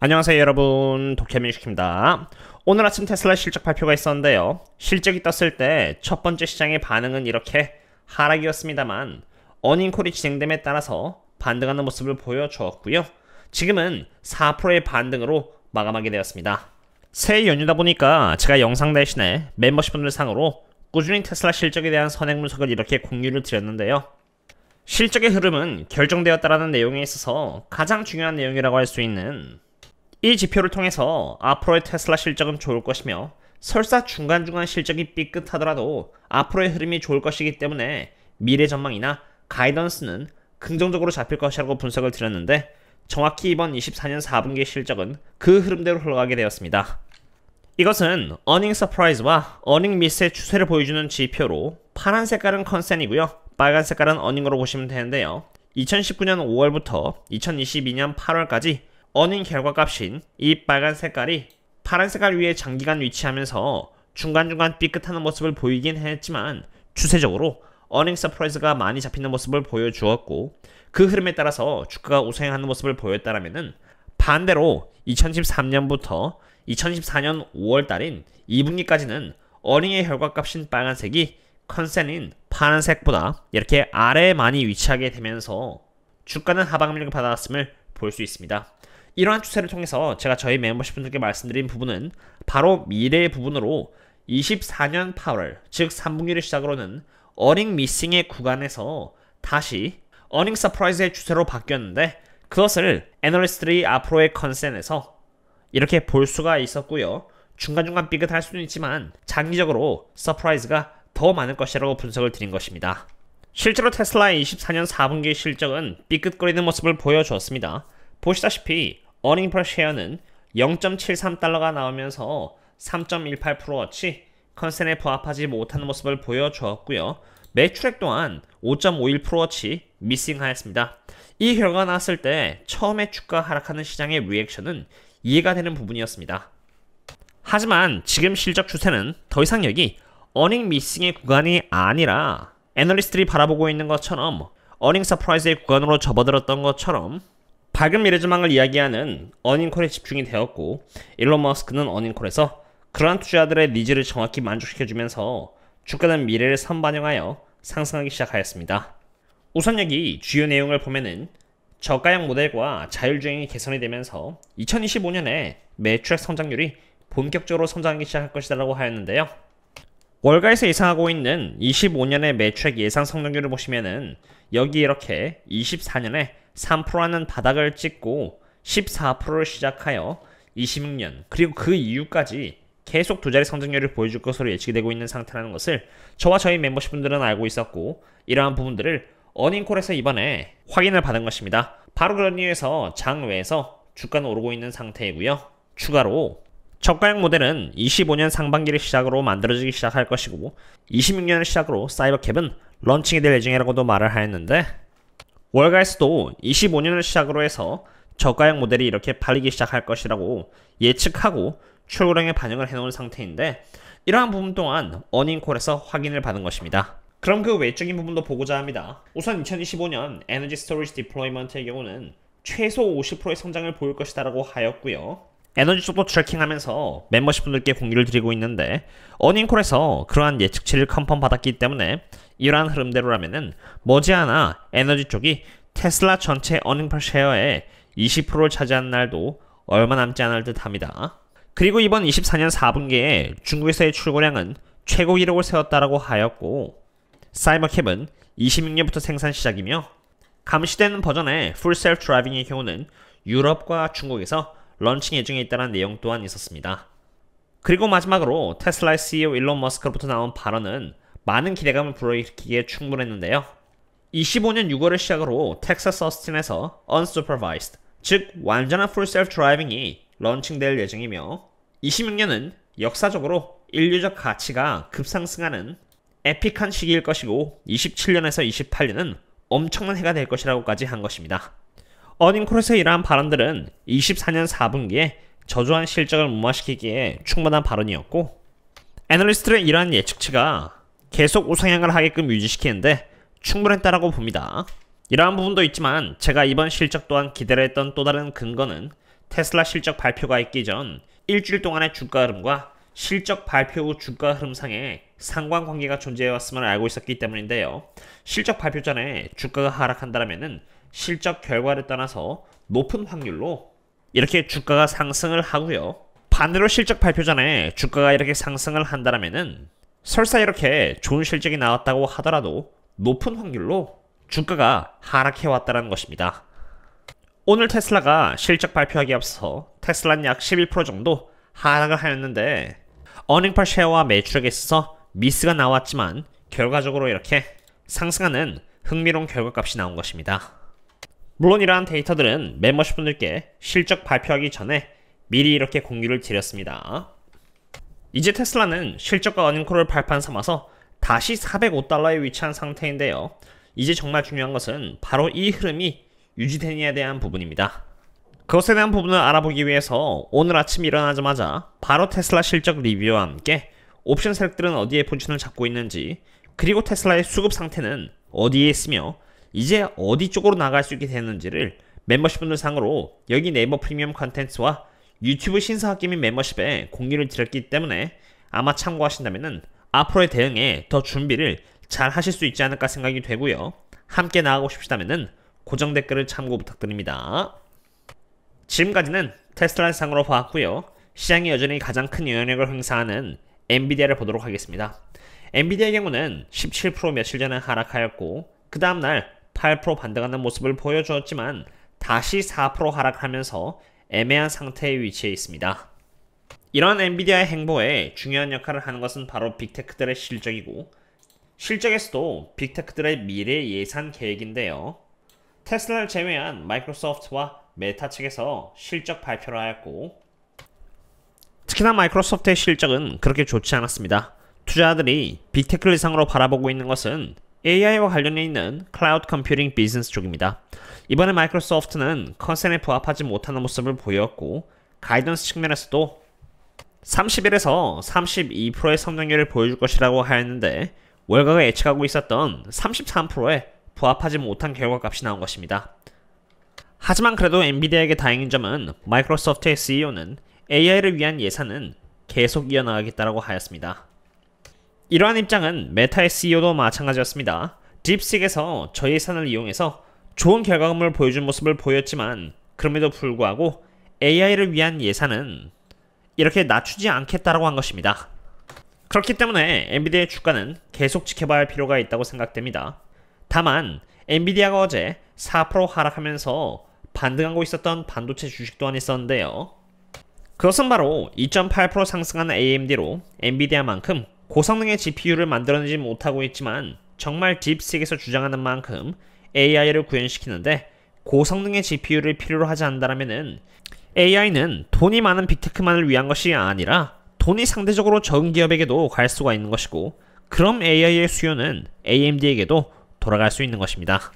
안녕하세요 여러분, 도쿄민식입니다. 오늘 아침 테슬라 실적 발표가 있었는데요. 실적이 떴을 때 첫 번째 시장의 반응은 이렇게 하락이었습니다만 어닝콜이 진행됨에 따라서 반등하는 모습을 보여주었고요. 지금은 4%의 반등으로 마감하게 되었습니다. 새해 연휴다 보니까 제가 영상 대신에 멤버십분들 상으로 꾸준히 테슬라 실적에 대한 선행 분석을 이렇게 공유를 드렸는데요. 실적의 흐름은 결정되었다라는 내용에 있어서 가장 중요한 내용이라고 할 수 있는 이 지표를 통해서 앞으로의 테슬라 실적은 좋을 것이며, 설사 중간중간 실적이 삐끗하더라도 앞으로의 흐름이 좋을 것이기 때문에 미래 전망이나 가이던스는 긍정적으로 잡힐 것이라고 분석을 드렸는데, 정확히 이번 24년 4분기 실적은 그 흐름대로 흘러가게 되었습니다. 이것은 어닝 서프라이즈와 어닝 미스의 추세를 보여주는 지표로, 파란 색깔은 컨센이고요, 빨간 색깔은 어닝으로 보시면 되는데요. 2019년 5월부터 2022년 8월까지 어닝 결과값인 이 빨간 색깔이 파란 색깔 위에 장기간 위치하면서 중간중간 삐끗하는 모습을 보이긴 했지만, 추세적으로 어닝 서프라이즈가 많이 잡히는 모습을 보여주었고, 그 흐름에 따라서 주가가 우상향하는 모습을 보였다라면은, 반대로 2013년부터 2014년 5월달인 2분기까지는 어닝의 결과값인 빨간색이 컨센인 파란색보다 이렇게 아래에 많이 위치하게 되면서 주가는 하방밀을 받아왔음을 볼 수 있습니다. 이러한 추세를 통해서 제가 저희 멤버십 분들께 말씀드린 부분은 바로 미래의 부분으로 24년 8월, 즉 3분기를 시작으로는 어닝 미싱의 구간에서 다시 어닝 서프라이즈의 추세로 바뀌었는데, 그것을 애널리스트들이 앞으로의 컨센에서 이렇게 볼 수가 있었고요. 중간중간 삐끗할 수는 있지만 장기적으로 서프라이즈가 더 많을 것이라고 분석을 드린 것입니다. 실제로 테슬라의 24년 4분기 실적은 삐끗거리는 모습을 보여주었습니다. 보시다시피 어닝 퍼 쉐어는 0.73달러가 나오면서 3.18%어치 컨센에 부합하지 못하는 모습을 보여주었고요. 매출액 또한 5.51%어치 미싱하였습니다. 이 결과가 나왔을 때 처음에 주가 하락하는 시장의 리액션은 이해가 되는 부분이었습니다. 하지만 지금 실적 추세는 더 이상 여기 어닝 미싱의 구간이 아니라, 애널리스트들이 바라보고 있는 것처럼 어닝 서프라이즈의 구간으로 접어들었던 것처럼 밝은 미래 전망을 이야기하는 어닝콜에 집중이 되었고, 일론 머스크는 어닝콜에서 그러한 투자자들의 니즈를 정확히 만족시켜주면서 주가는 미래를 선반영하여 상승하기 시작하였습니다. 우선 여기 주요 내용을 보면은 저가형 모델과 자율주행이 개선이 되면서 2025년에 매출액 성장률이 본격적으로 성장하기 시작할 것이라고 하였는데요. 월가에서 예상하고 있는 25년의 매출액 예상 성장률을 보시면은 여기 이렇게 24년에 3%라는 바닥을 찍고 14%를 시작하여 26년 그리고 그 이후까지 계속 두 자리 성장률을 보여줄 것으로 예측이 되고 있는 상태라는 것을 저와 저희 멤버십 분들은 알고 있었고, 이러한 부분들을 어닝콜에서 이번에 확인을 받은 것입니다. 바로 그런 이유에서 장외에서 주가는 오르고 있는 상태이고요. 추가로 저가형 모델은 25년 상반기를 시작으로 만들어지기 시작할 것이고, 26년을 시작으로 사이버캡은 런칭이 될 예정이라고도 말을 하였는데, 월가에서도 25년을 시작으로 해서 저가형 모델이 이렇게 팔리기 시작할 것이라고 예측하고 출고량에 반영을 해놓은 상태인데, 이러한 부분 또한 어닝콜에서 확인을 받은 것입니다. 그럼 그 외적인 부분도 보고자 합니다. 우선 2025년 에너지 스토리지 디플로이먼트의 경우는 최소 50%의 성장을 보일 것이다 라고 하였고요. 에너지 쪽도 트래킹하면서 멤버십 분들께 공유를 드리고 있는데, 어닝콜에서 그러한 예측치를 컨펌 받았기 때문에 이러한 흐름대로라면은 머지않아 에너지 쪽이 테슬라 전체 어닝 퍼 쉐어의 20%를 차지한 날도 얼마 남지 않을 듯 합니다. 그리고 이번 24년 4분기에 중국에서의 출고량은 최고 기록을 세웠다라고 하였고, 사이버캡은 26년부터 생산 시작이며, 감시되는 버전의 풀 셀프 드라이빙의 경우는 유럽과 중국에서 런칭 예정에 있다는 내용 또한 있었습니다. 그리고 마지막으로 테슬라의 CEO 일론 머스크로부터 나온 발언은 많은 기대감을 불러일으키기에 충분했는데요. 25년 6월을 시작으로 텍사스 어스틴에서 unsupervised, 즉 완전한 풀 셀프 드라이빙이 런칭될 예정이며, 26년은 역사적으로 인류적 가치가 급상승하는 에픽한 시기일 것이고, 27년에서 28년은 엄청난 해가 될 것이라고까지 한 것입니다. 어닝콜에서 이러한 발언들은 24년 4분기에 저조한 실적을 무마시키기에 충분한 발언이었고, 애널리스트들의 이러한 예측치가 계속 우상향을 하게끔 유지시키는데 충분했다라고 봅니다. 이러한 부분도 있지만 제가 이번 실적 또한 기대를 했던 또 다른 근거는 테슬라 실적 발표가 있기 전 일주일 동안의 주가 흐름과 실적 발표 후 주가 흐름상에 상관관계가 존재해왔음을 알고 있었기 때문인데요. 실적 발표 전에 주가가 하락한다면은 실적 결과를 떠나서 높은 확률로 이렇게 주가가 상승을 하고요. 반대로 실적 발표 전에 주가가 이렇게 상승을 한다면은 설사 이렇게 좋은 실적이 나왔다고 하더라도 높은 확률로 주가가 하락해 왔다는 것입니다. 오늘 테슬라가 실적 발표하기 앞서 테슬라는 약 11% 정도 하락을 하였는데 어닝 per 쉐어와 매출액에 있어서 미스가 나왔지만 결과적으로 이렇게 상승하는 흥미로운 결과값이 나온 것입니다. 물론 이러한 데이터들은 멤버십 분들께 실적 발표하기 전에 미리 이렇게 공유를 드렸습니다. 이제 테슬라는 실적과 어닝콜을 발판 삼아서 다시 405달러에 위치한 상태인데요. 이제 정말 중요한 것은 바로 이 흐름이 유지되느냐에 대한 부분입니다. 그것에 대한 부분을 알아보기 위해서 오늘 아침 일어나자마자 바로 테슬라 실적 리뷰와 함께 옵션 세력들은 어디에 포지션을 잡고 있는지, 그리고 테슬라의 수급 상태는 어디에 있으며 이제 어디 쪽으로 나갈 수 있게 되는지를 멤버십 분들 상으로 여기 네이버 프리미엄 컨텐츠와 유튜브 신사학기 및 멤버십에 공유를 드렸기 때문에 아마 참고하신다면 앞으로의 대응에 더 준비를 잘 하실 수 있지 않을까 생각이 되고요. 함께 나가고 싶으시다면 고정 댓글을 참고 부탁드립니다. 지금까지는 테슬라 상으로 봤고요. 시장이 여전히 가장 큰 영향력을 행사하는 엔비디아를 보도록 하겠습니다. 엔비디아의 경우는 17% 며칠 전에 하락하였고 그 다음날 8% 반등하는 모습을 보여주었지만 다시 4% 하락하면서 애매한 상태에 위치해 있습니다. 이러한 엔비디아의 행보에 중요한 역할을 하는 것은 바로 빅테크들의 실적이고, 실적에서도 빅테크들의 미래 예산 계획인데요. 테슬라를 제외한 마이크로소프트와 메타 측에서 실적 발표를 하였고, 특히나 마이크로소프트의 실적은 그렇게 좋지 않았습니다. 투자자들이 빅테크를 이상으로 바라보고 있는 것은 AI와 관련해 있는 클라우드 컴퓨팅 비즈니스 쪽입니다. 이번에 마이크로소프트는 컨센에 부합하지 못하는 모습을 보였고, 가이던스 측면에서도 31에서 32%의 성장률을 보여줄 것이라고 하였는데 월가가 예측하고 있었던 33%에 부합하지 못한 결과값이 나온 것입니다. 하지만 그래도 엔비디아에게 다행인 점은 마이크로소프트의 CEO는 AI를 위한 예산은 계속 이어나가겠다고 하였습니다. 이러한 입장은 메타의 CEO도 마찬가지였습니다. 딥식에서 저 예산을 이용해서 좋은 결과물을 보여준 모습을 보였지만 그럼에도 불구하고 AI를 위한 예산은 이렇게 낮추지 않겠다라고 한 것입니다. 그렇기 때문에 엔비디아의 주가는 계속 지켜봐야 할 필요가 있다고 생각됩니다. 다만 엔비디아가 어제 4% 하락하면서 반등하고 있었던 반도체 주식 또한 있었는데요. 그것은 바로 2.8% 상승한 AMD로 엔비디아만큼 고성능의 GPU를 만들어내지 못하고 있지만 정말 딥식에서 주장하는 만큼 AI를 구현시키는데 고성능의 GPU를 필요로 하지 않는다면 AI는 돈이 많은 빅테크만을 위한 것이 아니라 돈이 상대적으로 적은 기업에게도 갈 수가 있는 것이고, 그럼 AI의 수요는 AMD에게도 돌아갈 수 있는 것입니다.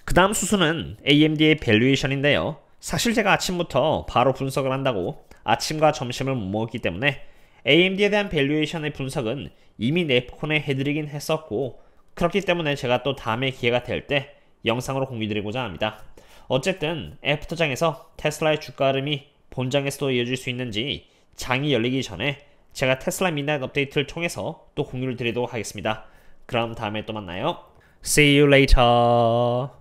그 다음 수순은 AMD의 밸류에이션인데요. 사실 제가 아침부터 바로 분석을 한다고 아침과 점심을 못 먹었기 때문에 AMD에 대한 밸류에이션의 분석은 이미 네프콘에 해드리긴 했었고, 그렇기 때문에 제가 또 다음에 기회가 될 때 영상으로 공유드리고자 합니다. 어쨌든 애프터장에서 테슬라의 주가 흐름이 본장에서도 이어질 수 있는지 장이 열리기 전에 제가 테슬라 midnight 업데이트를 통해서 또 공유를 드리도록 하겠습니다. 그럼 다음에 또 만나요. See you later.